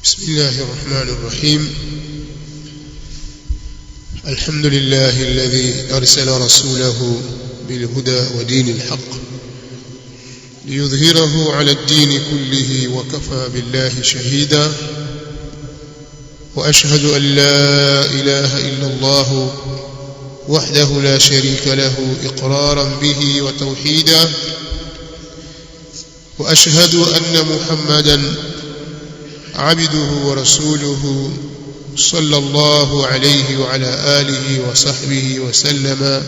بسم الله الرحمن الرحيم. الحمد لله الذي أرسل رسوله بالهدى ودين الحق ليظهره على الدين كله وكفى بالله شهيدا، وأشهد أن لا إله إلا الله وحده لا شريك له إقرارا به وتوحيدا، وأشهد أن محمدا عبده ورسوله صلى الله عليه وعلى آله وصحبه وسلم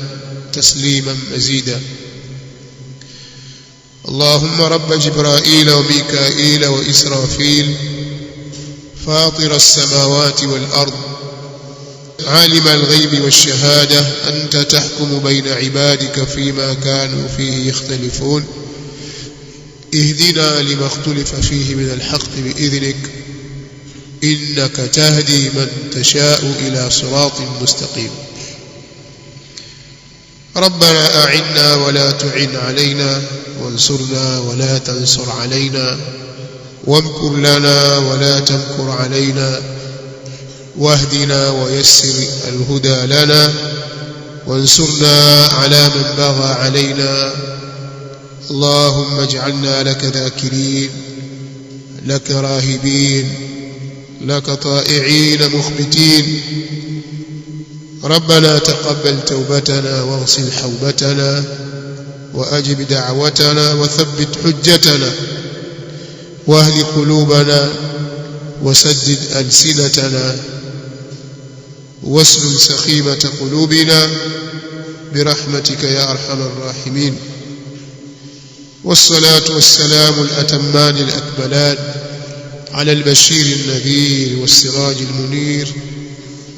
تسليما مزيدا. اللهم رب جبرائيل وميكائيل وإسرافيل فاطر السماوات والأرض عالم الغيب والشهادة، أنت تحكم بين عبادك فيما كانوا فيه يختلفون، اهدنا لما اختلف فيه من الحق بإذنك، إنك تهدي من تشاء إلى صراط مستقيم. ربنا أعنا ولا تعن علينا، وانصرنا ولا تنصر علينا، وامكر لنا ولا تمكر علينا، واهدنا ويسر الهدى لنا، وانصرنا على من بغى علينا. اللهم اجعلنا لك ذاكرين، لك راهبين، لك طائعين مخبتين. ربنا تقبل توبتنا واغسل حوبتنا وأجب دعوتنا وثبت حجتنا، واهد قلوبنا وسدد ألسنتنا واسلل سخيمة قلوبنا برحمتك يا أرحم الراحمين. والصلاة والسلام الأتمان الأكملان على البشير النذير والسراج المنير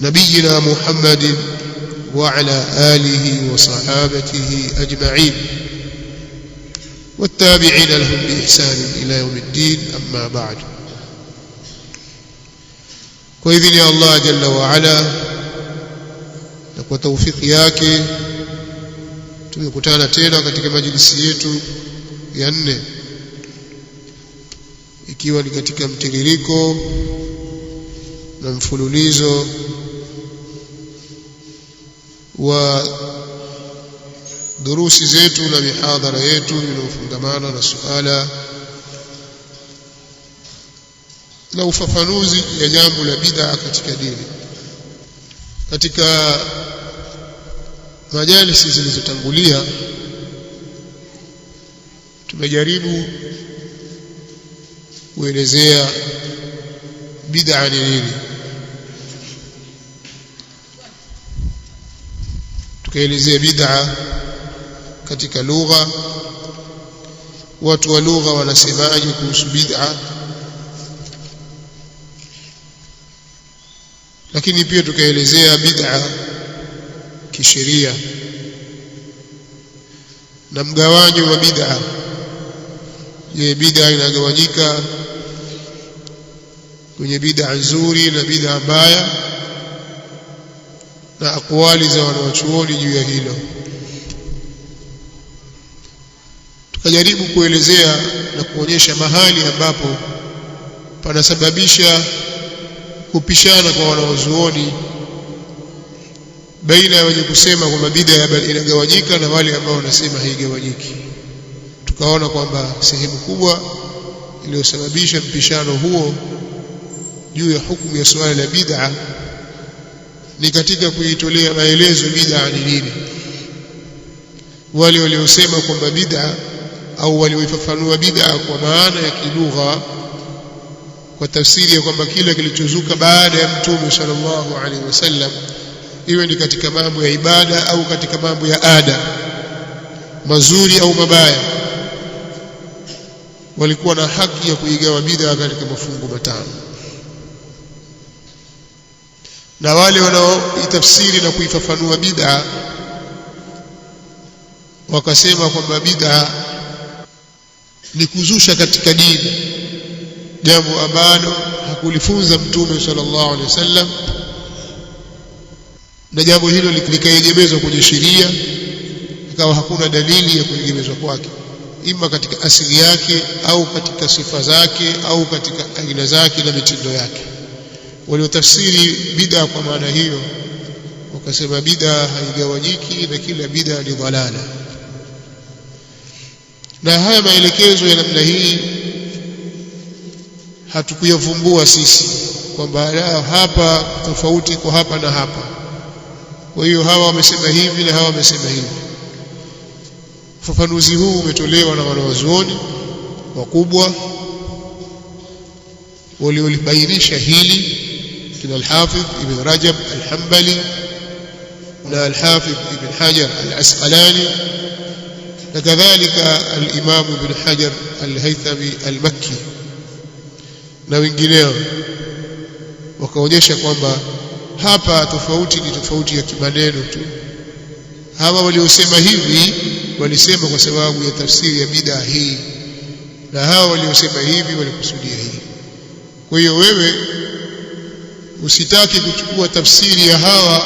نبينا محمد وعلى آله وصحابته أجمعين، والتابعين لهم بإحسان إلى يوم الدين. أما بعد، وإذن يا الله جل وعلا na tawfiki yake tumekutana tena katika majlisi yetu ya 4, ikiwa ni katika mtiririko na mfululizo wa durusi zetu na mihadhara yetu inayofungamana na suala la ufafanuzi ya jambo la bid'a katika dini. Katika majalisi zilizotangulia tumejaribu kuelezea bid'a ni nini, tukaelezea bid'a katika lugha, watu wa lugha wanasemaje kuhusu bid'a, lakini pia tukaelezea bid'a kisheria na mgawanyo wa bid'a. Je, bid'a inagawanyika kwenye bid'a nzuri na bid'a mbaya, na akwali za wanawachuoni juu ya hilo. Tukajaribu kuelezea na kuonyesha mahali ambapo panasababisha kupishana kwa wanawazuoni baina ya wenye kusema kwamba bid'a inagawanyika na wale ambao wanasema haigawanyiki. Tukaona kwamba sehemu kubwa iliyosababisha mpishano huo juu ya hukumu ya swala la bid'a ni katika kuitolea maelezo bid'a ni nini. Wale waliosema kwamba bid'a au walioifafanua bid'a kwa maana ya kilugha, kwa tafsiri ya kwamba kila kilichozuka baada ya Mtume sallallahu alaihi wasallam, iwe ni katika mambo ya ibada au katika mambo ya ada, mazuri au mabaya, walikuwa na haki ya kuigawa bid'a katika mafungu matano. Na wale wanaoitafsiri na kuifafanua bid'a wakasema kwamba bid'a ni kuzusha katika dini jambo ambalo hakulifunza Mtume sallallahu alaihi wasallam, na jambo hilo likaegemezwa kwenye sheria, ikawa hakuna dalili ya kuegemezwa kwake. ima katika asili yake au katika sifa zake au katika aina zake na mitindo yake. Waliotafsiri bid'a kwa maana hiyo wakasema bid'a haigawanyiki na kila bid'a ni dhalala. Na haya maelekezo ya namna hii hatukuyavumbua sisi kwamba hapa tofauti kwa hapa na hapa, kwa hiyo hawa wamesema hivi na hawa wamesema hivi. Ufafanuzi huu umetolewa na wanawazuoni wakubwa waliolibainisha hili, kina al-Hafidh Ibn Rajab al-Hanbali na al-Hafidh Ibn Hajar al-Asqalani na kadhalika al-Imam Ibn Hajar al-Haythami al-Makki na wengineo, wakaonyesha kwamba hapa tofauti ni tofauti ya kimaneno tu. Hawa waliosema hivi walisema kwa sababu ya tafsiri ya bid'a hii, na hawa waliosema hivi walikusudia hii. Kwa hiyo wewe usitaki kuchukua tafsiri ya hawa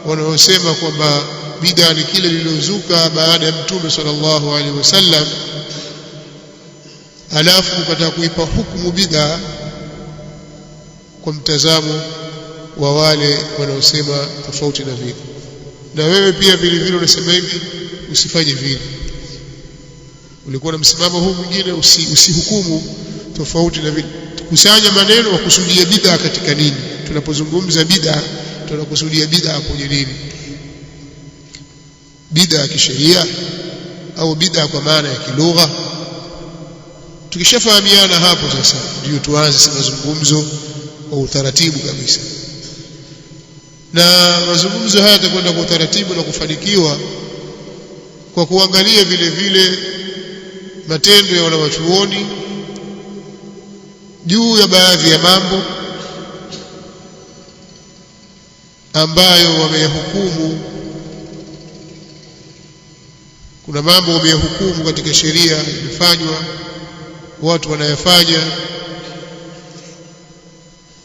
wanaosema kwamba bid'a ni kile lililozuka baada ya Mtume sallallahu alaihi wasallam, alafu ukataka kuipa hukumu bid'a kwa mtazamo wa wale wanaosema tofauti na vile. Na wewe pia vile vile unasema hivi, usifanye vile. Ulikuwa na msimamo huu mwingine, usihukumu tofauti na vile. Kusanya maneno wa kusudia bid'a katika nini? Tunapozungumza bid'a tunakusudia bid'a kwenye nini? Bid'a kisheria au bid'a kwa maana ya kilugha? Tukishafahamiana hapo sasa ndio tuanze mazungumzo kwa utaratibu kabisa. Na mazungumzo haya yatakwenda kwa utaratibu na kufanikiwa kwa kuangalia vile vile matendo ya wanawachuoni juu ya baadhi ya mambo ambayo wameyahukumu. Kuna mambo wameyahukumu katika sheria imefanywa, watu wanayafanya.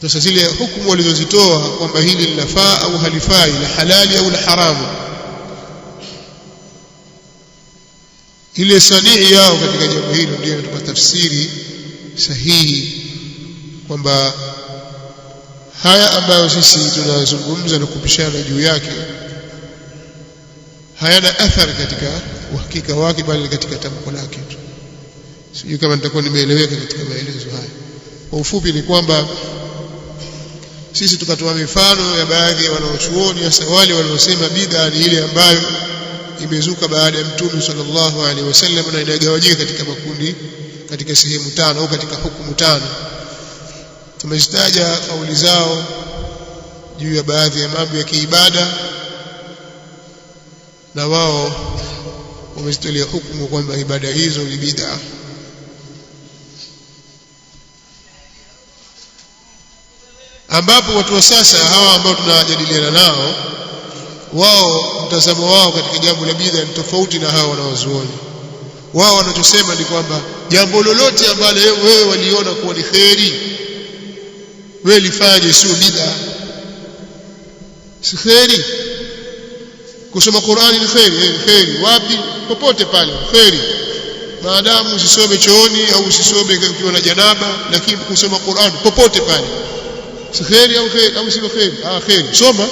Sasa zile hukumu walizozitoa kwamba hili linafaa au halifai, la halali au la haramu, ile sanii yao katika jambo hilo ndio inatupa tafsiri sahihi kwamba haya ambayo sisi tunazungumza na kupishana juu yake hayana athari katika uhakika wake, bali katika tamko lake tu. Sijui kama nitakuwa nimeeleweka katika maelezo haya. Kwa ufupi ni kwamba sisi tukatoa mifano ya baadhi ya wanaochuoni, hasa wale wanaosema bid'a ni ile ambayo imezuka baada ya Mtume sallallahu alaihi wasallam na inagawanyika katika makundi, katika sehemu tano au katika hukumu tano. Tumezitaja kauli zao juu ya baadhi ya mambo ya kiibada, na wao wamezitolea hukumu kwamba ibada hizo ni bid'a. Ambapo watu wa sasa hawa ambao tunajadiliana nao, wao mtazamo wao katika jambo la bid'a ni tofauti na hawa wanawazuoni. Wao wanachosema ni kwamba jambo lolote ambalo wewe waliona kuwa ni kheri, wewe lifanye, sio bid'a. Si kheri kusoma Qur'ani? Ni kheri. Kheri wapi? Popote pale kheri, maadamu usisome chooni au usisome ukiwa na janaba, lakini kusoma Qur'ani popote pale si kheri au sio kheri? Kheri, soma.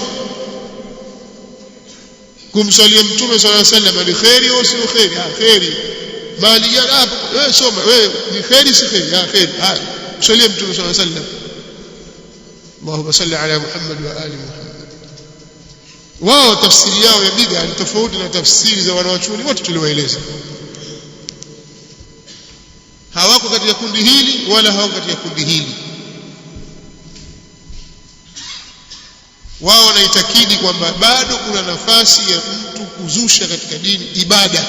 Kumsalia Mtume sallallahu alaihi wasallam ni kheri au sio kheri? Kheri. Mali ya hapo wewe soma, wewe ni kheri si kheri? Kheri. Msalia Mtume sallallahu alaihi wasallam, Allahumma salli ala Muhammad wa ali Muhammad. Wao tafsiri yao ya bid'a ni tofauti na tafsiri za wanawachuoni wote tuliwaeleza. Hawako katika kundi hili wala hawako katika kundi hili. Wao wanaitakidi kwamba bado kuna nafasi ya mtu kuzusha katika dini ibada,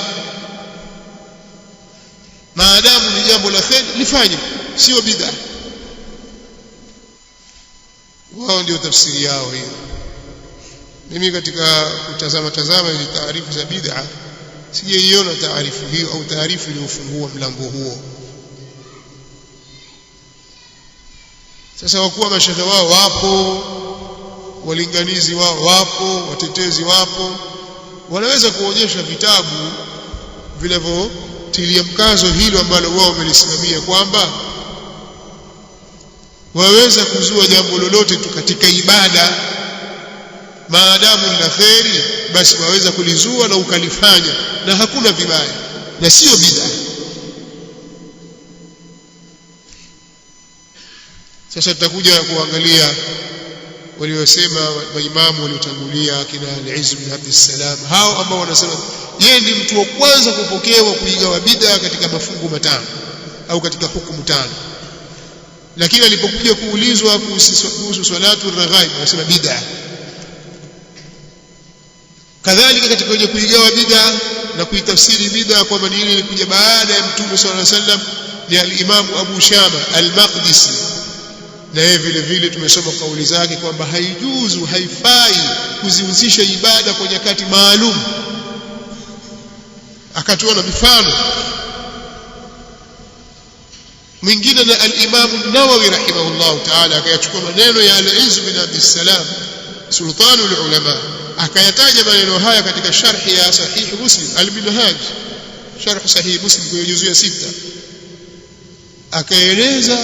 maadamu ni jambo la kheri lifanye, sio bid'a. Wao ndio tafsiri yao hiyo. Mimi katika kutazama hizi taarifu za bid'a sijaiona taarifu hiyo au taarifu iliyofungua mlango huo. Sasa wakuwa mashehe wao wapo, walinganizi wao wapo, watetezi wapo, wanaweza kuonyesha vitabu tilia mkazo hilo ambalo wao wamelisimamia kwamba waweza kuzua jambo lolote tu katika ibada maadamu la kheri, basi waweza kulizua na ukalifanya na hakuna vibaya na sio bid'a. Sasa tutakuja kuangalia waliosema maimamu waliotangulia kina Al-Izz bin Abdussalam, hao ambao wanasema yeye ni mtu wa kwanza kupokewa kuigawa bid'a katika mafungu matano au katika hukumu tano, lakini alipokuja kuulizwa kuhusu salatu ar-raghaib anasema bid'a. Kadhalika katika kwenye kuigawa bid'a na kuitafsiri bid'a kwamba ni ile ilikuja baada ya Mtume sallallahu alaihi wasallam ni al-Imam Abu Shama al-Maqdisi, na yeye vile vile tumesoma kauli zake kwamba haijuzu, haifai kuzihusisha ibada kwa nyakati maalum, akatoa na mifano mwingine. Na al-Imam an-Nawawi rahimahullah ta'ala akayachukua maneno ya Al-Izz bin Abdussalam sultanul ulama, akayataja maneno haya katika sharhi ya Sahih Muslim al-Minhaj, sharh Sahih Muslim kwa juzu ya 6, akaeleza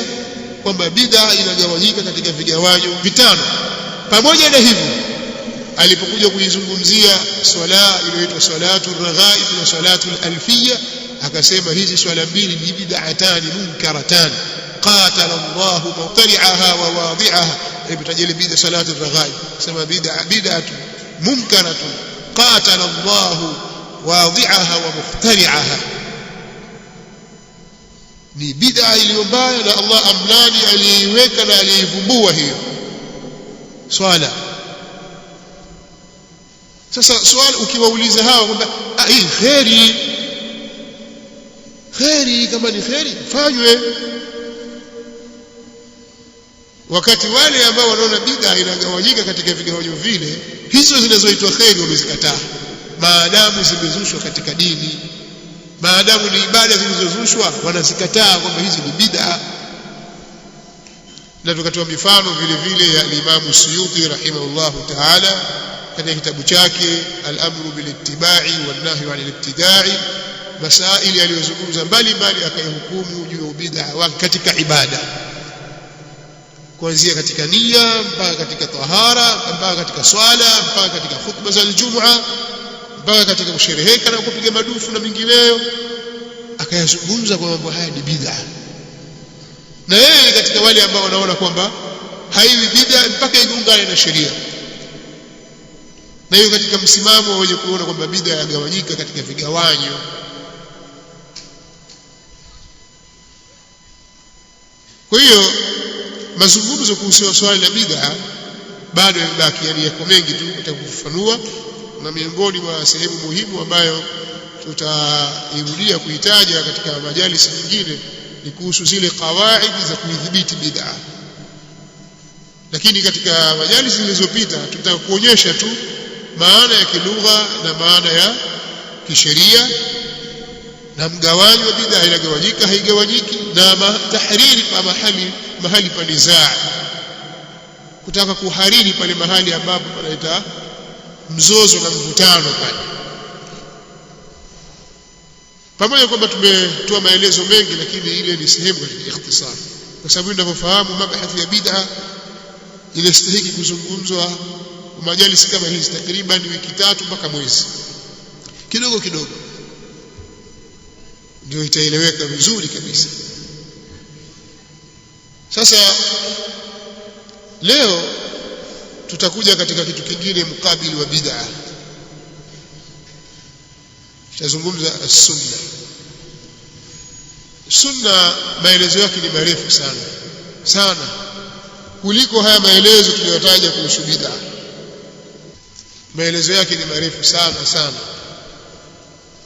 kwamba bid'a inagawanyika katika vigawanyo vitano. Pamoja na hivyo, alipokuja kuizungumzia swala iliyoitwa salatu ar-raghaib na salatu al-alfiyya, akasema hizi swala mbili ni bid'atani munkaratan qatala Allahu mawtari'aha wa wadi'aha. Ibitajili bid'a salatu ar-raghaib, sema bid'atu munkaratun qatala Allahu wadi'aha wa muftari'aha, ni bid'a iliyo mbaya na Allah amlani aliiweka na aliivumbua hiyo swala. Sasa swali ukiwauliza hawa kwamba hii kheri, kama ni kheri fanywe, wakati wale ambao wanaona bid'a inagawanyika katika vigawanyo vile, hizo zinazoitwa kheri wamezikataa maadamu zimezushwa katika dini, maadamu ni ibada zilizozushwa wanazikataa kwamba hizi ni bid'a. Na tukatoa mifano vile vile ya Imam Suyuti rahimahullahu ta'ala katika kitabu chake Al-Amru bil-Ittiba'i wan-Nahyu 'anil-Ibtida'i, masaili aliyozungumza mbalimbali akayahukumu juu ya bid'a katika ibada, kuanzia katika nia mpaka katika tahara mpaka katika swala mpaka katika khutba za Ijumaa mpaka katika kushereheka na kupiga madufu na mingineyo, akayazungumza kwa mambo haya ni bid'a. Na yeye katika wale ambao wanaona kwamba haiwi bid'a mpaka igungane na sheria, na hiyo katika msimamo wenye kuona kwamba bid'a yagawanyika katika vigawanyo. Kwa hiyo mazungumzo kuhusu swali la bid'a bado yamebaki, yani yako mengi tu nitakufafanua, na miongoni mwa sehemu muhimu ambayo tutairudia kuitaja katika majalisi nyingine ni kuhusu zile kawaidi za kuidhibiti bid'a. Lakini katika majalisi zilizopita tutakuonyesha tu maana ya kilugha na maana ya kisheria, na mgawanyo wa bid'a inagawanyika haigawanyiki, na tahriri pa mahali pa nizaa, kutaka kuhariri pale mahali ambapo panaita mzozo na mvutano pale. Pamoja kwamba tumetoa maelezo mengi, lakini ile ni sehemu katika ikhtisar, kwa sababu ninavyofahamu mabahathi ya bid'a ile stahiki kuzungumzwa majalisi kama hizi takriban wiki 3 mpaka mwezi, kidogo kidogo ndio itaeleweka vizuri kabisa. Sasa leo tutakuja katika kitu kingine mkabili wa bid'a, tutazungumza as-sunna. Sunna maelezo yake ni marefu sana sana kuliko haya maelezo tuliyotaja kuhusu bid'a. Maelezo yake ni marefu sana sana,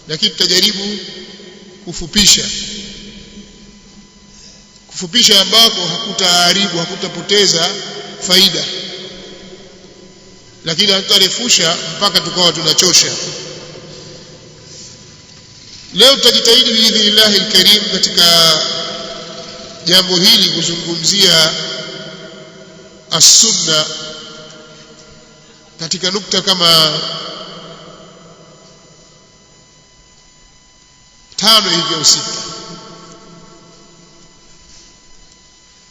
lakini tutajaribu kufupisha ambako hakutaharibu, hakutapoteza faida, lakini hatutarefusha mpaka tukawa tunachosha. Leo tutajitahidi biidhnillahi alkarim katika jambo hili kuzungumzia as-sunna katika nukta kama 5 hivi au 6,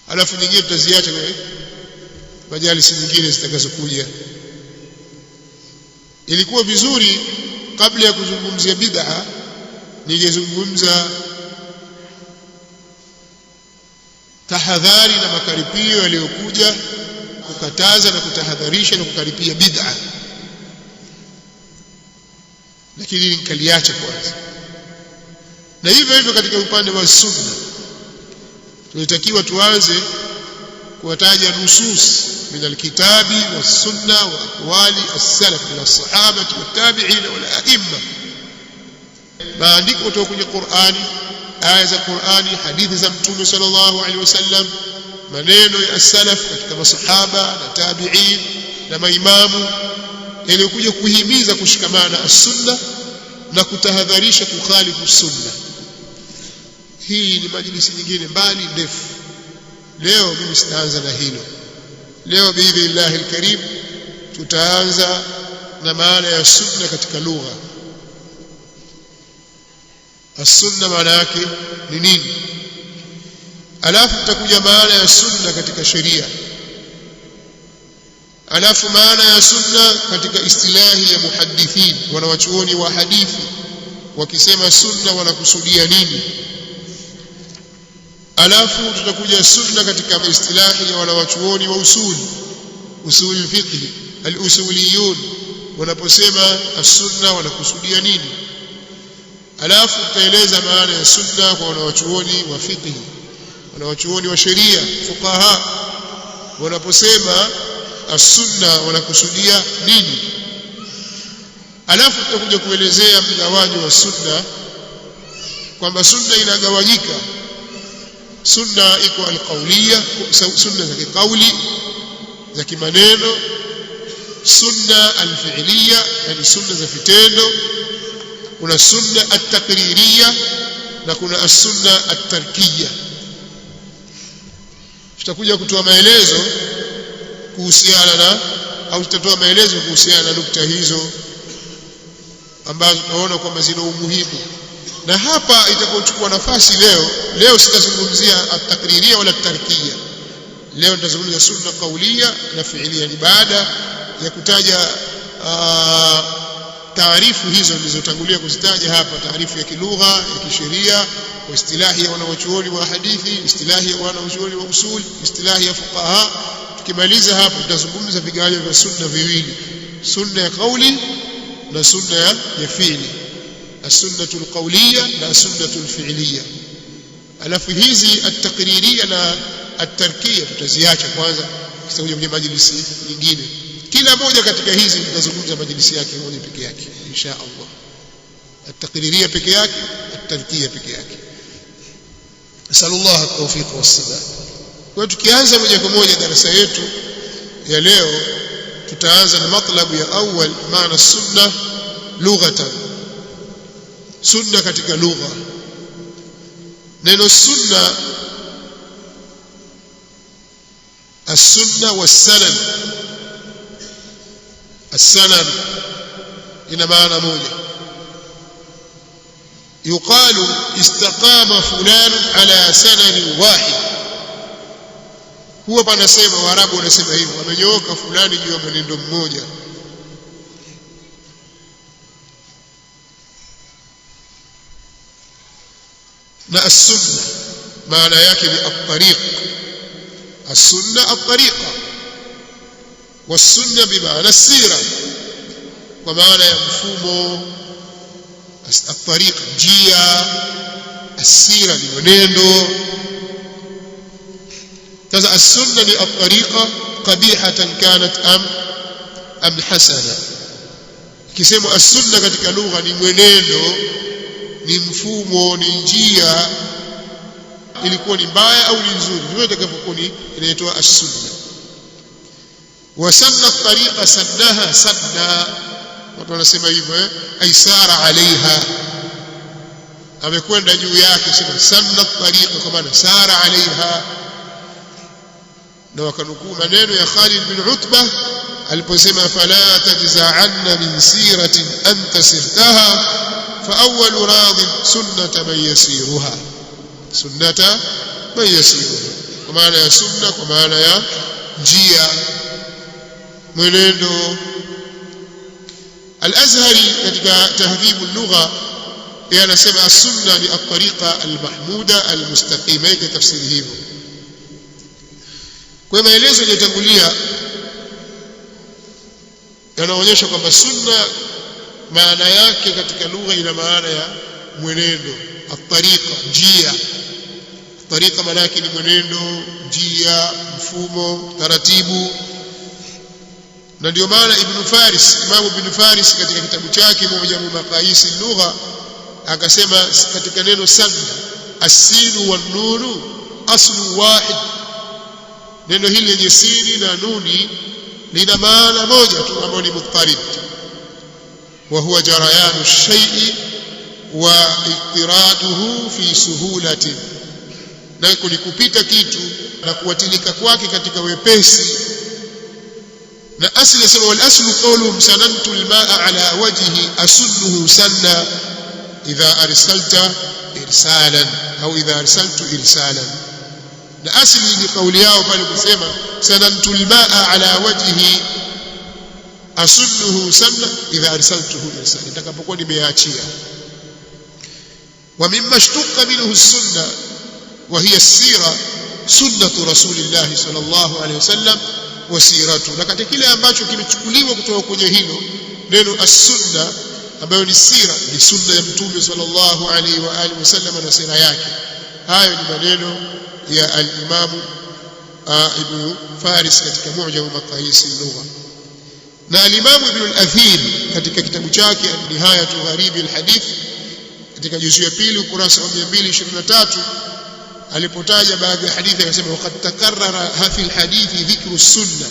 alafu nyingine tutaziacha kwenye majalisi nyingine zitakazokuja. Ilikuwa vizuri kabla ya kuzungumzia bid'a ningezungumza tahadhari na makaripio yaliyokuja kukataza na kutahadharisha na kukaripia bid'a, lakini nikaliacha kwanza. Na hivyo hivyo katika upande wa sunna tunatakiwa tuanze kuwataja nusus min alkitabi was-sunna wa aqwali as-salaf min as-sahaba wat-tabi'in wal-a'imma, maandiko kutoka kwenye Qur'ani, aya za Qur'ani, hadithi za Mtume sallallahu alaihi wasallam, maneno ya as-salaf katika masahaba na tabi'in na maimamu yaliyokuja kuhimiza kushikamana as-sunna na kutahadharisha kukhalifu sunna. Hii ni majlisi nyingine mbali ndefu. Leo mimi sitaanza na hilo. Leo biidhnillahi alkarim tutaanza na maana ya sunna katika lugha. As-sunna maana yake ni nini? Alafu tutakuja maana ya sunna katika sheria. Alafu maana ya sunna katika istilahi ya muhaddithin, wanawachuoni wa hadithi wakisema sunna wanakusudia nini? Alafu tutakuja sunna katika istilahi ya wanawachuoni wa usul fiqh, al-usuliyun, wanaposema as-sunna wanakusudia nini? Alafu tutaeleza maana ya sunna kwa wanawachuoni wa fiqh, wanawachuoni wa sheria, fuqaha, wanaposema as-sunna wanakusudia nini? Alafu tutakuja kuelezea mgawanyo wa sunna, kwamba sunna inagawanyika. Sunna iko al-qawliya, sunna za kauli za kimaneno, sunna al-fi'liya, yani sunna za vitendo, kuna sunna at-taqririya na kuna as-sunna at-tarkiya. Tutakuja kutoa maelezo kuhusiana na, au tutatoa maelezo kuhusiana na nukta hizo ambazo tunaona kwamba zina umuhimu. Na hapa itakayochukua nafasi leo sitazungumzia at-taqririya wala at-tarkiya. Leo nitazungumzia sunna qawliya na fi'liya, ni baada ya kutaja taarifu hizo nilizotangulia kuzitaja hapa, taarifu ya kilugha, ya kisheria, kwa istilahi ya wanawachuoni wa hadithi, istilahi ya wanawachuoni wa usul, istilahi ya fuqaha. Tukimaliza hapo tutazungumza vigawanyo vya sunna viwili, sunna ya kauli na sunna ya fi'li, as-sunnatu al-qawliya na as-sunnatu al-fi'liya. Alafu hizi at-taqririya na at-tarkiya tutaziacha kwanza, kisha kwenye majlisi nyingine. Kila moja katika hizi tutazungumza majlisi yake moja peke yake insha Allah. At-taqririya peke yake, at-tarkiya peke yake. Nasallallahu at-tawfiq was-sadad. Kwa tukianza moja kwa moja darasa yetu ya leo, tutaanza na matlabu ya awal, maana sunna lughatan. Sunna katika lugha. Neno sunna, as-sunna was-sanad. As-sanad ina maana moja. Yuqalu istaqama fulan ala sanad wahid. Huwa panasema, Waarabu wanasema hivyo, amenyooka fulani juu ya mwenendo mmoja. Na as-sunna maana yake ni at-tariq. As-sunna at-tariqa, was-sunna bimaana as-sira, kwa maana ya mfumo. At-tariq njia, as-sira ni mwenendo. Sasa as-sunna ni at-tariqa qabihatan kanat am hasana. Kisema as-sunna katika lugha ni mwenendo, ni mfumo, ni njia, ilikuwa ni mbaya au ni nzuri, ndio itakapokuwa inaitwa as-sunna. Wa sanna at-tariqa sannaha sanna, watu wanasema hivyo, aisara alaiha, amekwenda juu yake. Sema sanna at-tariqa kwa maana sara alaiha. Na wakanukuu maneno ya Khalid bin Utbah aliposema, fala tajza'anna min siratin anta sirtaha fa awwalu radin sunnata man yasiruha, sunnata man yasiruha, kwa maana ya sunna, kwa maana ya njia, mwenendo. Al-Azhari katika tahdhibu lugha yeye anasema as-sunna ni at-tariqa al-mahmuda al-mustaqima, yake tafsiri hivyo. Kwa maelezo yaliyotangulia yanaonyesha kwamba sunna maana yake katika lugha ina maana ya mwenendo, at-tariqa, njia. Tariqa maana yake ni mwenendo, njia, mfumo, taratibu. Na ndio maana Imam Ibn Faris katika kitabu chake Mu'jam Maqayis al-Lugha akasema katika neno sanna, as-sin wa an-nun aslu wahid, neno hili lenye sini na nuni lina maana moja tu ambayo ni muttarid, wa huwa jarayanu ash-shay'i wa ittiraduhu fi suhulatin, na kulikupita kitu na kuwatilika kwake katika wepesi. Na asli yasema wal aslu qawluhum sanantu al-ma'a ala wajhi asunnuhu sanna idha arsalta irsalan au idha arsaltu irsalan. Na asli ni kauli yao pale kusema sanantu al-ma'a ala wajhi asunnuhu sanna idha arsaltuhu irsalan, nitakapokuwa nimeachia. Wa mimma ishtuqa minhu as-sunnah wa hiya as-sira sunnatu rasulillah sallallahu alayhi wasallam wa siratu, na katika kile ambacho kimechukuliwa kutoka kwenye hilo neno as-sunna ambayo ni sira, ni sunna ya mtume sallallahu alayhi wa alihi wasallam na sira yake. Hayo ni maneno ya al-Imam Ibn Faris katika Mu'jam Maqayis al-Lugha. Na al-Imam Ibn al-Athir katika kitabu chake Nihayatu Gharib al-Hadith katika juzu ya pili ukurasa wa 223 alipotaja baadhi ya hadithi akasema waqad takarrara fi al-hadithi dhikru as-sunnah,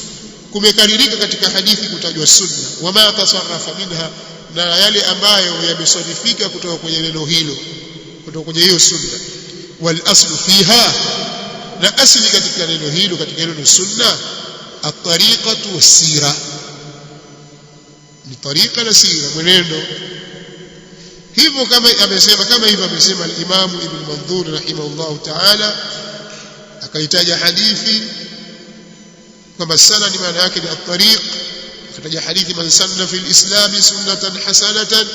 kumekaririka katika hadithi kutajwa sunna, wama tasarrafa minha, na yale ambayo yamesarifika kutoka kwenye neno hilo, kutoka kwenye hiyo sunna. Wal aslu fiha, na asli katika neno hilo, katika neno sunna, at-tariqatu was-sira, ni tariqa na sira, mwenendo. Hivyo kama hivyo amesema al-Imam Ibn Mandur rahimahullah ta'ala, akaitaja hadithi kwamba sana ni maana yake ni at-tariq. Akataja hadithi man sanna fi al-islam sunnatan hasanatan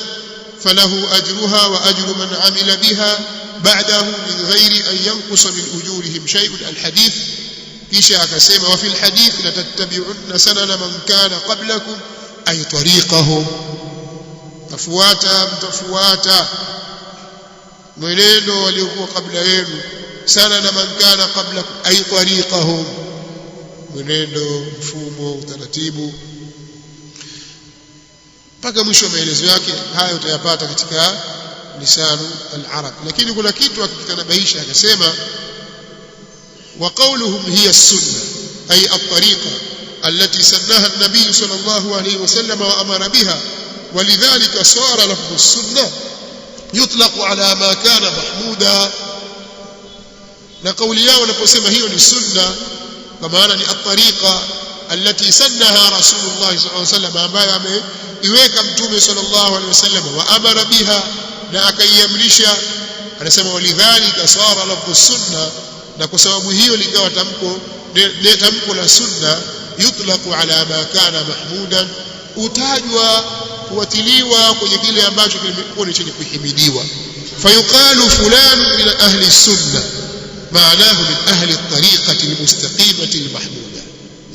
falahu ajruha wa ajru man amila biha ba'dahu min ghairi an yanqusa min ujurihim shay'un, al-hadith. Kisha akasema wa fi al-hadith la tattabi'unna sanana man kana qablakum ay tariqahum, mtafuata mwenendo waliokuwa kabla yenu, sana na man kana qablakum ay tariqahum, mwenendo, mfumo, utaratibu, mpaka mwisho wa maelezo yake. Hayo utayapata katika lisanu al-arab. Lakini kuna kitu akitanabaisha akasema wa qawluhum hiya as-sunnah ay at-tariqa allati sannaha an-nabiy sallallahu alayhi wasallam wa amara biha, ولذلك صار لفظ السنة يطلق على ما كان محمودا. na kauli yao wanaposema hiyo ni sunna, kwa maana ni at-tariqa allati sannaha rasulullah sallallahu alayhi wasallam, ambaye ameiweka mtume sallallahu alayhi wasallam, wa amara biha, na akaiamrisha. Anasema walidhalika sara lafdhu sunna, na kwa sababu hiyo likawa tamko la sunna yutlaqu ala ma kana mahmudan, utajwa kuwatiliwa kwenye kile ambacho kilikuwa ni chenye kuhimidiwa. Fayuqalu fulanu min ahli sunna maanahu min ahli at-tariqati al-mustaqimati al-mahmuda,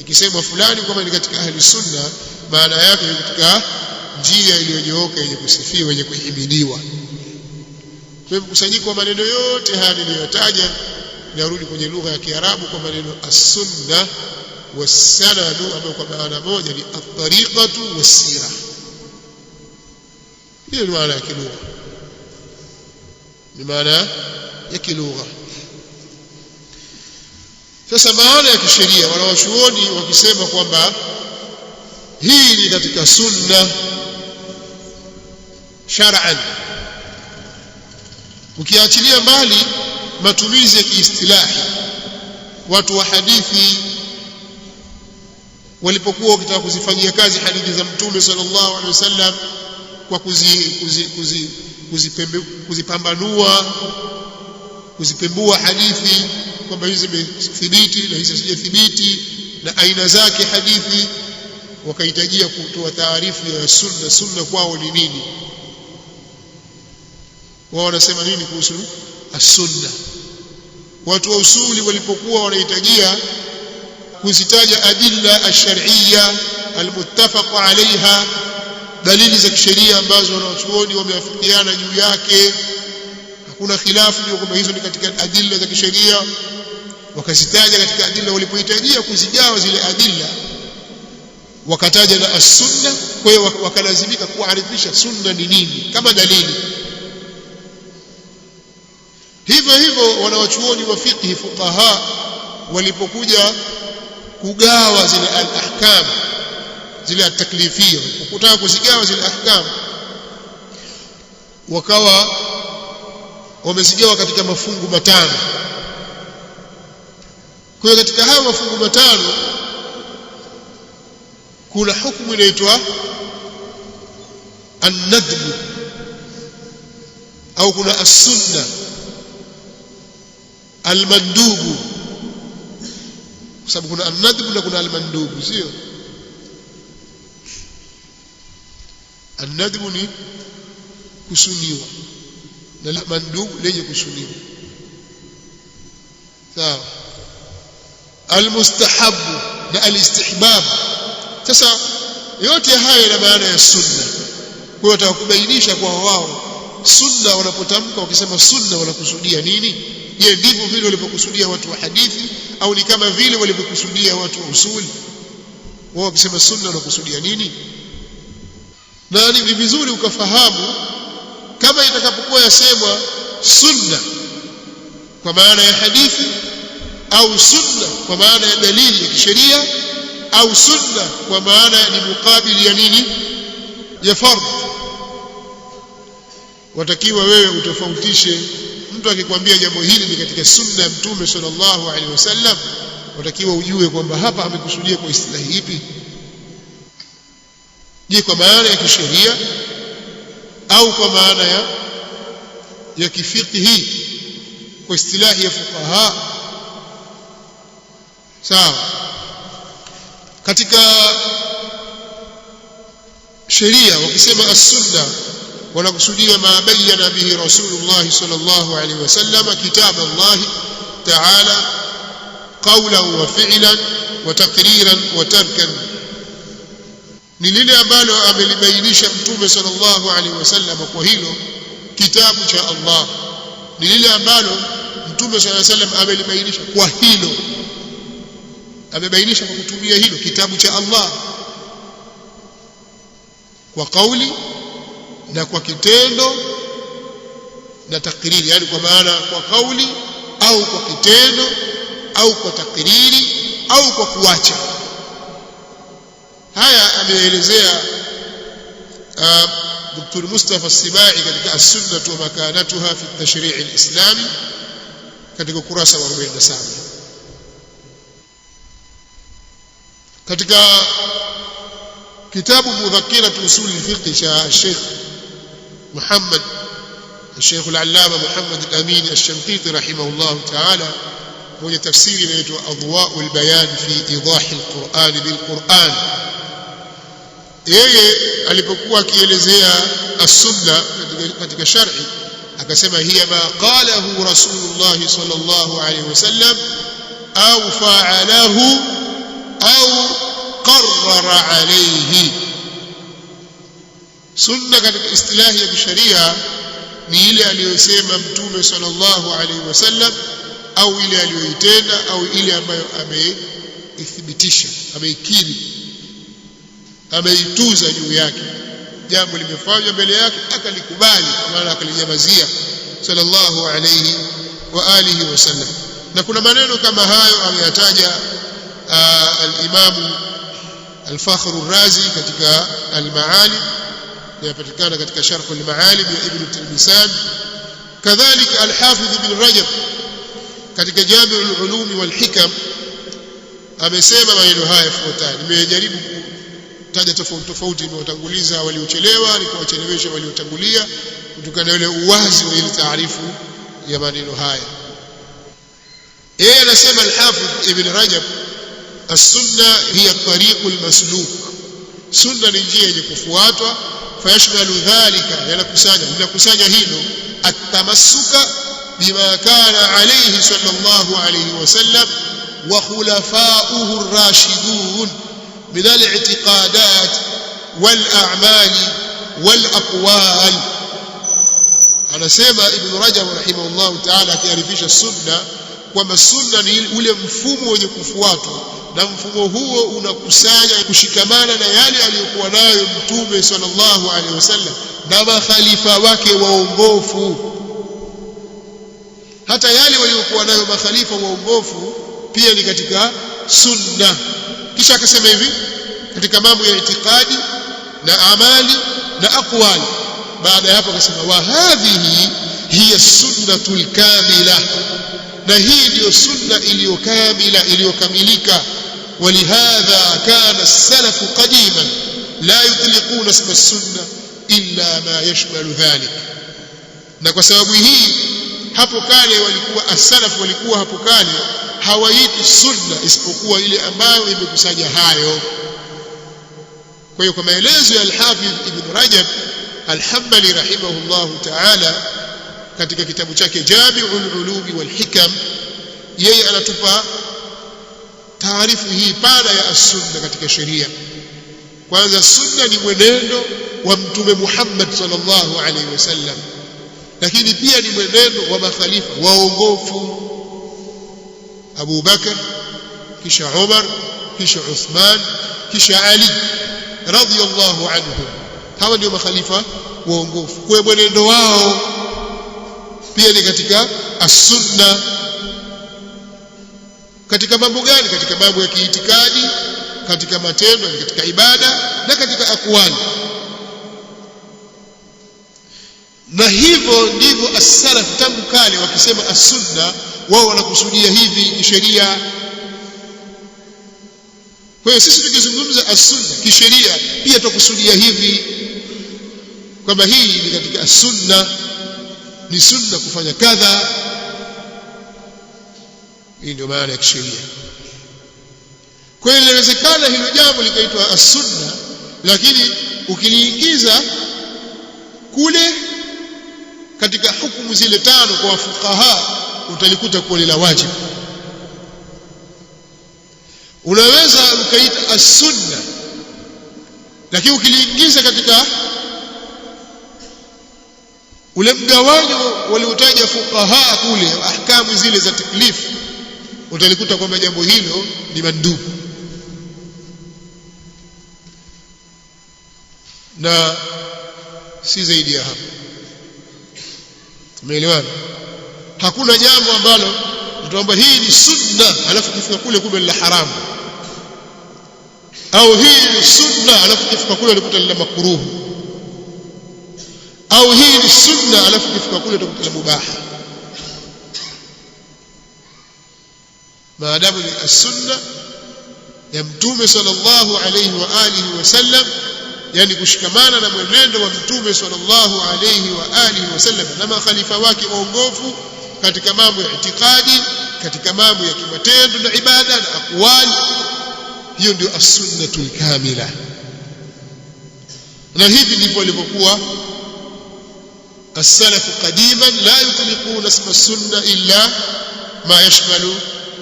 ikisema fulani kama ni katika ahli sunna maana yake ni katika njia iliyonyooka yenye kusifiwa, yenye kuhimidiwa. Kwa hivyo kusanyiko wa maneno yote haya niliyotaja narudi kwenye lugha ya Kiarabu kwa maneno as-sunna was-sanadu, ambayo kwa maana moja ni at-tariqatu was-sira. Hiyo ni maana ya kilugha, ni maana ya kilugha. Sasa maana ya kisheria, wanawachuoni wakisema kwamba hii ni katika sunna shar'an, ukiachilia mbali matumizi ya kiistilahi, watu wa hadithi walipokuwa wakitaka kuzifanyia kazi hadithi za Mtume sallallahu alaihi wasallam kwa kuzipambanua, kuzipembua hadithi kwamba hizi zimethibiti na hizi hazijathibiti na aina zake hadithi, wakahitajia kutoa taarifu ya sunna. Sunna kwao ni nini? Wao wanasema nini kuhusu as-sunna? Watu wa usuli walipokuwa wanahitajia kuzitaja adilla ash-shar'iyya al-muttafaq 'alayha, dalili za kisheria ambazo wanachuoni wameafikiana juu yake, hakuna khilafu juu kwamba hizo ni katika adilla za kisheria, wakazitaja katika adilla. Walipohitajia kuzigawa zile adilla wakataja na as-sunna, kwa hiyo wakalazimika kuarifisha sunna ni nini kama dalili. Hivyo hivyo wanawachuoni wa fiqh, fuqaha, walipokuja kugawa zile al-ahkam, zile at-taklifiyya, kutaka kuzigawa zile ahkam, wakawa wamezigawa katika mafungu matano. Kwa hiyo katika hayo mafungu matano kuna hukumu inaitwa an-nadb, au kuna as-sunna al-mandubu, kwa sababu kuna an-nadb na kuna al-mandubu, sio? An-nadb ni kusuniwa na al-mandubu lenye kusuniwa, sawa. Al-mustahab na al-istihbab. Sasa yote haya yana maana ya sunna. Kwa hiyo watakubainisha kwa wao sunna, wanapotamka wakisema sunna wanakusudia nini? Je, ndivyo vile walivyokusudia watu wa hadithi au ni kama vile walivyokusudia watu wa usuli? Wao wakisema sunna wanakusudia nini? Na ni vizuri ukafahamu kama itakapokuwa yasemwa sunna kwa maana ya hadithi, au sunna kwa maana ya dalili ya kisheria, au sunna kwa maana ni mukabili ya nini, ya fardh. Watakiwa wewe utofautishe. Mtu akikwambia jambo hili ni katika sunna ya Mtume sallallahu alaihi wasallam, watakiwa ujue kwamba hapa amekusudia kwa istilahi ipi. Je, kwa maana ya kisheria au kwa maana ya kifiqhi, kwa istilahi ya fuqaha? Sawa. Katika sheria wakisema as-sunna wanakusudia ma bayyana bihi Rasulullah sallallahu alaihi wasallam kitab Allah ta'ala qawlan wa fi'lan wa taqriran wa tarkan, ni lile ambalo amelibainisha Mtume sallallahu alaihi wasallam kwa hilo kitabu cha Allah, ni lile ambalo Mtume sallallahu alaihi wasallam amelibainisha kwa hilo, amebainisha kwa kutumia hilo kitabu cha Allah kwa kauli na kwa kitendo na takriri, yani kwa maana kwa kauli au kwa kitendo au kwa takriri au kwa kuacha. Haya ameelezea Dr. Mustafa As-Sibai katika As-Sunnah wa Makanatuha fi at-Tashri' al-Islami katika ukurasa wa 47. Katika kitabu Mudhakirat Usul al-Fiqh cha Sheikh Muhammad الشيخ العلامة محمد الأمين الشنقيطي رحمه الله تعالى, mwenye tafsiri inaitwa Adwa'ul Bayan fi Idah al-Qur'an bil-Qur'an, yeye alipokuwa akielezea as-sunna katika shar'i akasema hiya ma qalahu Rasulullah sallallahu alayhi wasallam au fa'alahu au qarrara alayhi. Sunna katika istilahi ya kisheria ni ile aliyosema Mtume sallallahu alaihi wasallam, au ile aliyoitenda, au ile ambayo ameithibitisha, ameikiri, ameituza juu yake. Jambo limefanywa mbele yake akalikubali, kwa maana akalinyamazia sallallahu alaihi wa alihi wasallam. Na kuna maneno kama hayo ameyataja al-Imam al-Fakhr al-Razi katika al-Ma'alim, yapatikana katika Sharh al-Ma'alim ya Ibn Tilmisan. Kadhalika al-Hafidh Ibn Rajab katika Jami' al-Ulum wal-Hikam amesema maneno haya yafuatayo. Nimejaribu taja tofauti imewatanguliza waliochelewa, nikawachelewesha waliotangulia, kutokana na ile uwazi wa ile taarifu ya maneno haya. Anasema al-Hafidh Ibn Rajab, as-sunna hiya at-tariqul masluk, sunna ni njia yenye kufuatwa. Fayashmalu dhalika, linakusanya hilo at-tamassuka bima kana alayhi sallallahu alayhi wasallam wa khulafa'uhu ar-rashidun min al-i'tiqadat wal-a'mal wal-aqwal. Anasema Ibn Rajab rahimahullah ta'ala akiarifisha sunna kwamba sunna ni ule mfumo wenye kufuatwa, na mfumo huo unakusanya kushikamana na yale aliyokuwa nayo Mtume sallallahu alaihi wasallam na makhalifa wake waongofu. Hata yale waliokuwa nayo makhalifa waongofu pia ni katika sunna. Kisha akasema hivi katika mambo ya itikadi na amali na aqwali. Baada ya hapo akasema wa hadhihi hiya sunnatul kamila, na hii ndio sunna iliyokamila, iliyokamilika. ولهذا كان السلف قديما لا يطلقون اسم السنة إلا ما يشمل ذلك. na kwa sababu hii hapo kale walikuwa as-salaf walikuwa hapo kale hawaiti sunna isipokuwa ile ambayo imekusanya hayo. Kwa hiyo kwa maelezo ya al-Hafidh Ibn Rajab al-Hanbali rahimahullahu ta'ala katika kitabu chake Jami'ul Ulum wal Hikam, yeye anatupa taarifu hii pana ya as-sunna katika sheria. Kwanza, sunna ni mwenendo wa Mtume Muhammad sallallahu alaihi wasallam, lakini pia ni mwenendo wa makhalifa waongofu, Abu Bakar, kisha Umar, kisha Uthman, kisha Ali radhiyallahu anhum. Hawa ndio makhalifa waongofu. Kwa mwenendo wao pia ni katika as-sunna. Katika mambo gani? Katika mambo ya kiitikadi, katika matendo, katika ibada na katika akwali. Na hivyo ndivyo as-salaf tangu kale wakisema as-sunna, wao wanakusudia hivi kisheria. Kwa hiyo sisi tukizungumza as-sunna kisheria pia tukusudia hivi kwamba hii ni katika as-sunna, ni sunna kufanya kadha. Hii ndio maana ya kisheria. Kwa hiyo inawezekana hilo jambo likaitwa as-sunna, lakini ukiliingiza kule katika hukumu zile tano kwa fuqaha utalikuta kuwa ni la wajibu. Unaweza ukaita as-sunna, lakini ukiliingiza katika ule mgawanyo waliotaja fuqaha kule ahkamu zile za taklifu, utalikuta kwamba jambo hilo ni mandubu. Na si zaidi ya hapo. Tumeelewana? Hakuna jambo ambalo tutaomba hii ni sunna alafu kifika kule kumbe la haramu, au hii ni sunna alafu kifika kule ulikuta la makruh, au hii ni sunna alafu kifika kule utakuta la mubaha. Maadamu ni as-sunna ya Mtume sallallahu alayhi wa alihi wasallam, yani kushikamana na mwenendo wa Mtume sallallahu alayhi wa alihi wasallam na makhalifa wake waongofu katika mambo ya itikadi, katika mambo ya kimatendo na ibada na aqwali, hiyo ndio as-sunnatul kamila. Na hivi ndivyo walivyokuwa as-salaf qadiman, la yutliquna isma as-sunna illa ma yashmalu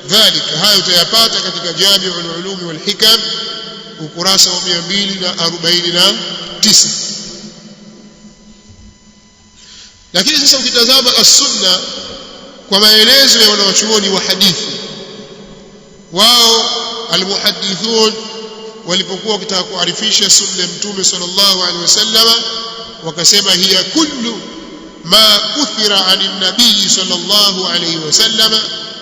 dhalika. Hayo utayapata katika Jami'ul Ulum wal Hikam ukurasa wa 249. Lakini sasa ukitazama as-sunna kwa maelezo ya wanawachuoni wa hadithi, wao al-muhaddithun walipokuwa wakitaka kuarifisha sunna ya Mtume sallallahu alaihi wasallam wakasema hiya kullu ma uthira 'ani an-nabiy sallallahu alaihi wasallam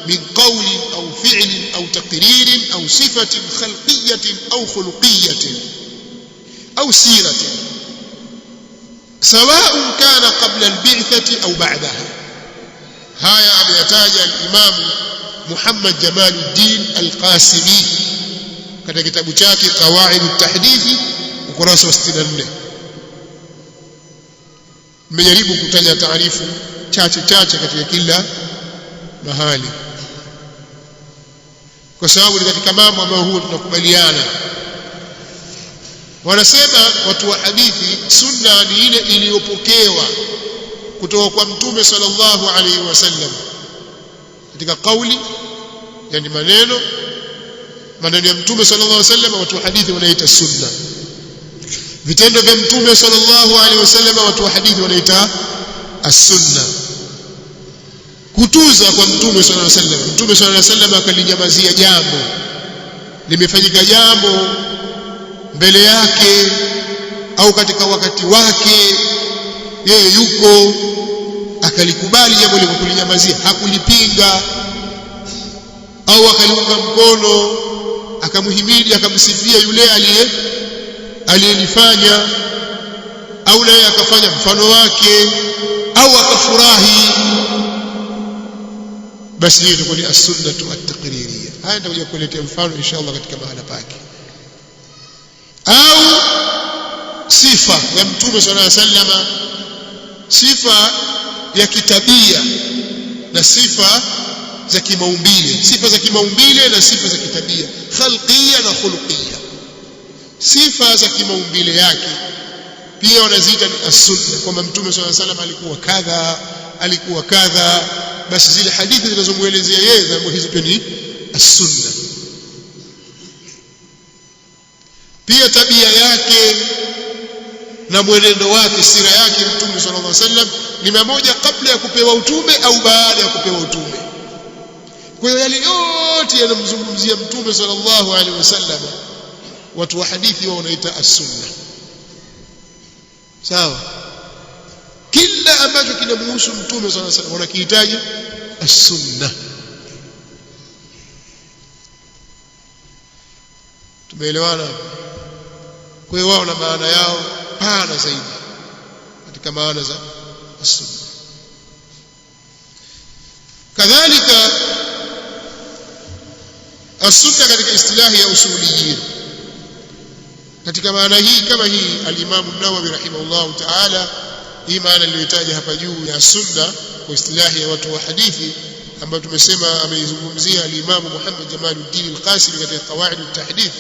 من قول أو فعل أو تقرير أو صفة خلقية أو خلقية أو سيرة، سواء كان قبل البعثة أو بعدها. هيا يحتاج الإمام محمد جمال الدين القاسمي katika kitabu chake Qawaid at-Tahdithi ukurasa wa 64 mmejaribu kutaja taarifu chache katika kila mahali, kwa sababu ni katika mambo ambayo huwa tunakubaliana. Wanasema watu wa hadithi, sunna ni ile iliyopokewa kutoka kwa Mtume sallallahu alaihi wasallam katika kauli, yani maneno ya Mtume sallallahu alaihi wasallam. Watu wa hadithi wanaita sunna. Vitendo vya Mtume sallallahu alaihi wasallam watu wa hadithi wanaita as-sunna. Kutuza kwa Mtume sallallahu alaihi wasallam, Mtume sallallahu alaihi wasallam akalinyamazia jambo, limefanyika jambo mbele yake au katika wakati wake, yeye yuko akalikubali jambo lile, kulinyamazia, hakulipinga au akaliunga mkono, akamhimidi, akamsifia yule aliyelifanya, au naye akafanya mfano wake au akafurahi, basi hiyo itakuwa ni as-sunnatu at-taqririyya. Haya ndio kuletea mfano inshallah katika mahala pake. Au sifa ya Mtume sallallahu alaihi wasallam, sifa ya kitabia na sifa za kimaumbile, sifa za kimaumbile na sifa za kitabia, khalqiyya na khuluqiyya. Sifa za kimaumbile yake pia wanaziita ni as-sunna, kwamba Mtume sallallahu alaihi wasallam alikuwa kadha, alikuwa kadha, basi zile hadithi zinazomuelezea yeye zambo hizo pia ni as-sunna. Pia tabia yake na mwenendo wake, sira yake Mtume sallallahu alaihi wasallam ni mmoja kabla ya kupewa utume au baada ya kupewa utume. Kwa hiyo yale yote yanamzungumzia Mtume sallallahu alaihi wasallam, watu wa hadithi wao wanaita as-sunna. Sawa? Kila ambacho kinamhusu Mtume sallallahu alaihi wasallam wanakihitaji as-sunna. Tumeelewana? Kwa hiyo wao na maana yao pana zaidi katika maana za as-sunna. Kadhalika as-sunna katika istilahi ya usuliyin, katika maana hii kama hii al-Imam an-Nawawi rahimahullah ta'ala, hii maana niliyotaja hapa juu ya sunna kwa istilahi ya watu wa hadithi ambayo tumesema ameizungumzia al-Imam Muhammad Jamaluddin al-Qasimi katika Qawaid at-Tahdith.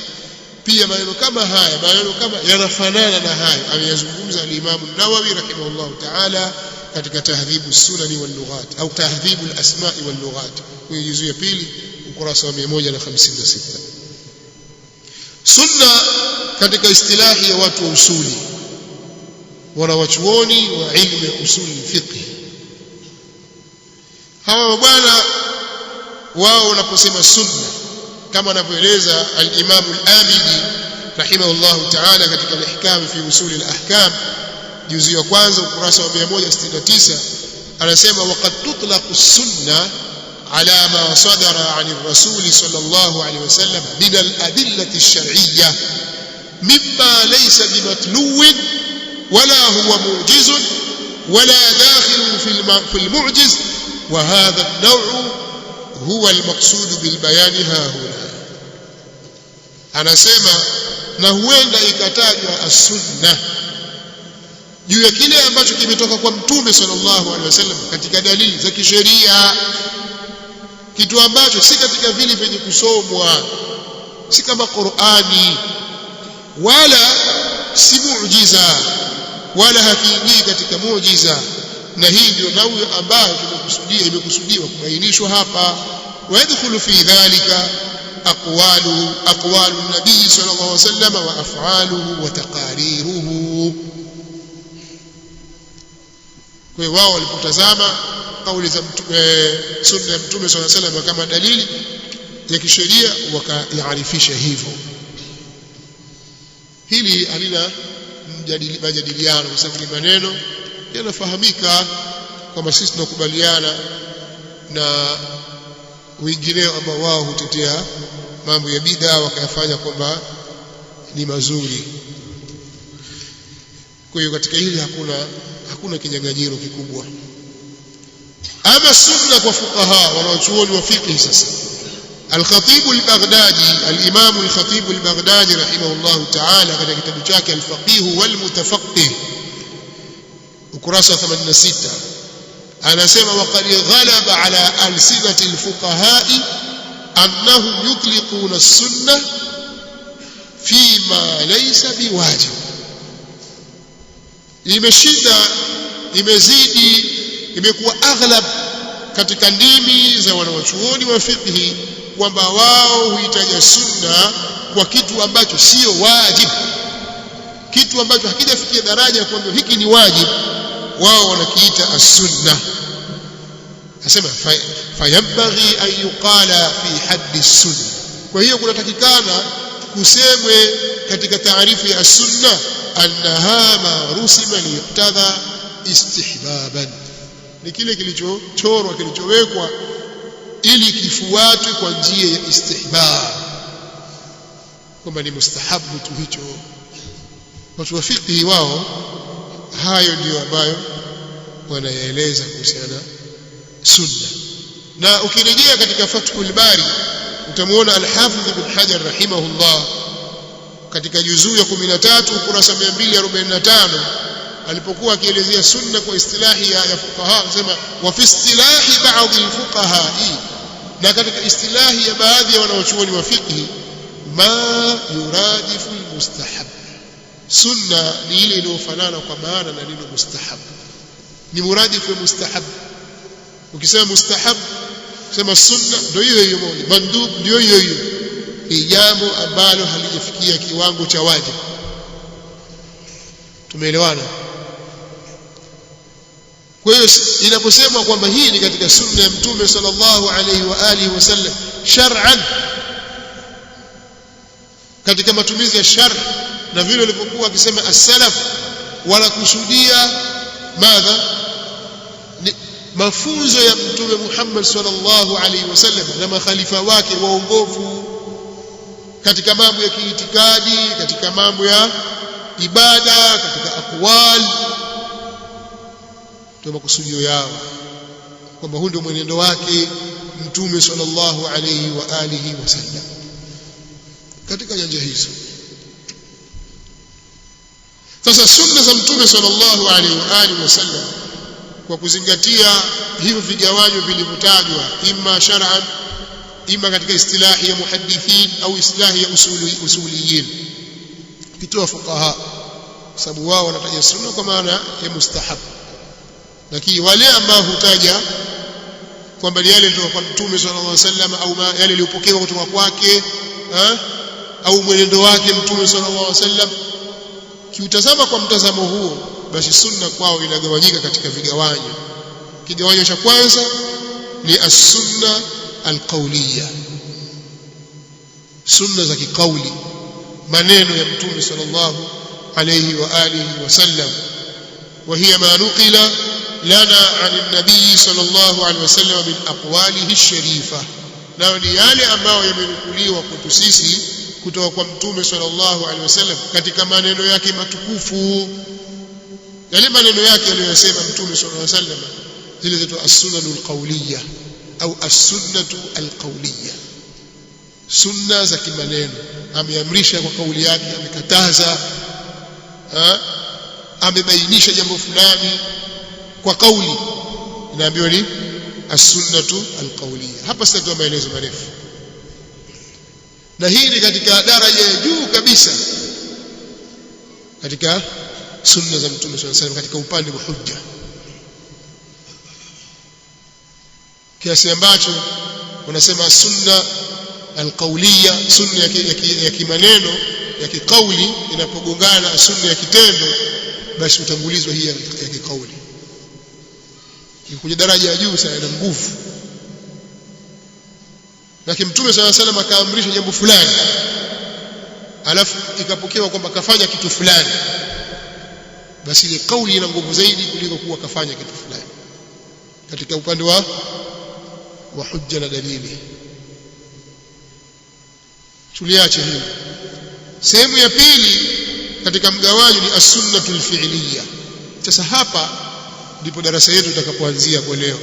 Pia maneno kama haya, maneno kama yanafanana na haya ameyazungumza al-Imam an-Nawawi rahimahullah ta'ala katika Tahdhibu as-Sunan wal Lughat au Tahdhibu al-Asma' wal Lughat, kwenye juzu ya pili ukurasa wa 156. Sunna katika istilahi ya watu wa usuli, wanawachuoni wa ilmu ya usuli fiqh, hawa bwana wao wanaposema sunna kama anavyoeleza al-Imam al-Abidi rahimahullah ta'ala katika al-Ihkam fi usul al-ahkam juzu ya kwanza ukurasa wa 169, anasema waqad tutlaqu as-sunna ala ma sadara 'an ar-rasul sallallahu alayhi wasallam min al-adillati ash-shar'iyyah mimma laysa bimatluwin wala huwa mu'jizun wala dakhilun fi al-mu'jiz, wa hadha an-naw'u huwa al-maqsud bil bayan hahuna. Anasema na huenda ikatajwa as-sunna juu ya kile ambacho kimetoka kwa Mtume sallallahu alaihi wasallam katika dalili za kisheria, kitu ambacho si katika vile vyenye kusomwa, si kama Qur'ani, wala si muujiza, wala hakiingii katika muujiza. Na hii ndio nawi ambayo imekusudiwa kubainishwa hapa. ويدخل في ذلك أقوال النبي صلى الله عليه وسلم وأفعاله وتقاريره. kwa hiyo wao walipotazama kauli za sunna ya Mtume صلى الله عليه وسلم kama dalili ya kisheria wakayaarifisha hivyo. Hili halina majadiliano kwa sababu ni maneno yanafahamika kwamba sisi tunakubaliana na wengineo ambao wao hutetea mambo ya bid'a wakayafanya kwamba ni mazuri. Kwa hiyo katika hili hakuna kinyang'anyiro kikubwa. Ama sunna kwa fuqaha wanaochuoni wa fiqh, sasa Al-Khatib al-Baghdadi, al-Imam al-Khatib al-Baghdadi rahimahullah ta'ala katika kitabu chake al-Faqih wal-Mutafaqqih ukurasa 86 anasema waqad ghalaba ala alsinati al-fuqaha'i annahum yutliquna as-sunnah fima laysa biwajib. Imeshinda, imezidi, imekuwa aghlab katika ndimi za wanawachuoni wa fiqh kwamba wao huitaja sunna kwa kitu ambacho sio wajib, kitu ambacho hakijafikia daraja ya kwamba hiki ni wajib, wao wanakiita as-sunna. Nasema fayambaghi an yuqala fi haddi as-sunna. Kwa hiyo kunatakikana kusemwe katika taarifu ya as-sunna annaha ma rusima liqtada istihbaban, ni kile kilichochorwa kilichowekwa ili kifuatwe kwa njia ya istihbab, kwamba ni mustahabu tu hicho. Watu wa fiqh wao hayo ndio ambayo wanayaeleza kuhusiana sunna. Na ukirejea katika Fathul Bari utamuona Al-Hafidh Ibn Hajar rahimahullah katika juzuu ya 13 ukurasa 245 alipokuwa akielezea sunna kwa istilahi ya fuqaha anasema wa fi istilahi baadhi al-fuqaha, na katika istilahi ya baadhi ya wanawachuoni wa fiqh ma yuradifu al-mustahab, sunna ni ile iliyofanana kwa maana na neno mustahab, ni muradifu wa mustahab. Ukisema mustahab sema sunna ndio hiyo hiyo moja, mandub ndio hiyo hiyo, ni jambo ambalo halijafikia kiwango cha wajibu. Tumeelewana? Kwa hiyo inaposemwa kwamba hii ni katika sunna ya Mtume sallallahu alayhi wa alihi wasallam shar'an, katika matumizi ya shar, na vile walivyokuwa akisema as-salaf wanakusudia madha, mafunzo ya Mtume Muhammad sallallahu alayhi wasallam na makhalifa wake waongofu katika mambo ya kiitikadi, katika mambo ya ibada, katika aqwal, ndio makusudio yao, kwamba huo ndio mwenendo wake Mtume sallallahu alayhi wa alihi wasallam katika nyanja hizo. Sasa sunna za Mtume sallallahu alayhi wa alihi wasallam kwa kuzingatia hivyo vigawanyo vilivyotajwa, imma shar'an, imma katika istilahi ya muhaddithin au istilahi ya usuliyin, kitoa fuqaha, sababu wao wanataja sunna kwa maana ya mustahab, lakini wale ambao hutaja kwamba yale kutoka kwa Mtume sallallahu alaihi wasallam au yale yaliyopokewa kutoka kwake au mwenendo wake Mtume sallallahu alaihi wasallam, kiutazama kwa mtazamo huo, basi sunna kwao inagawanyika katika vigawanyo. Kigawanyo cha kwanza ni as-sunna al-qawliya, sunna za kikauli, maneno ya Mtume sallallahu alayhi wa alihi wasallam, wa hiya ma nuqila lana 'an an-nabiy sallallahu alayhi wasallam min aqwalihi ash-sharifa, na ni yale ambayo yamenukuliwa kwetu sisi kutoka kwa Mtume sallallahu alayhi wasallam katika maneno yake matukufu, yale maneno yake aliyosema Mtume sallallahu alayhi wasallam, zile zetu as-sunnah al-qawliya au as-sunnatu al-qawliya, sunna za kimaneno. Ameamrisha kwa kauli yake, amekataza, amebainisha jambo fulani kwa kauli, inaambiwa ni as-sunnatu al-qawliya. Hapa sitatoa maelezo marefu, na hii ni katika daraja ya juu kabisa katika sunna za Mtume sallallahu alaihi wasallam katika upande wa hujja, kiasi ambacho wanasema sunna al-qawliya, sunna ya kimaneno ya kikauli inapogongana na sunna ya kitendo, basi utangulizwa hii ya kikauli. Ni kwenye daraja ya juu sana na nguvu. Lakini Mtume sallallahu alaihi wasallam akaamrisha jambo fulani, alafu ikapokewa kwamba kafanya kitu fulani, basi ile kauli ina nguvu zaidi kuliko kuwa kafanya kitu fulani katika upande wa hujja na dalili. Tuliache hili. Sehemu ya pili katika mgawanyo ni as-sunnatul fi'liya. Sasa hapa ndipo darasa yetu itakapoanzia kwa leo.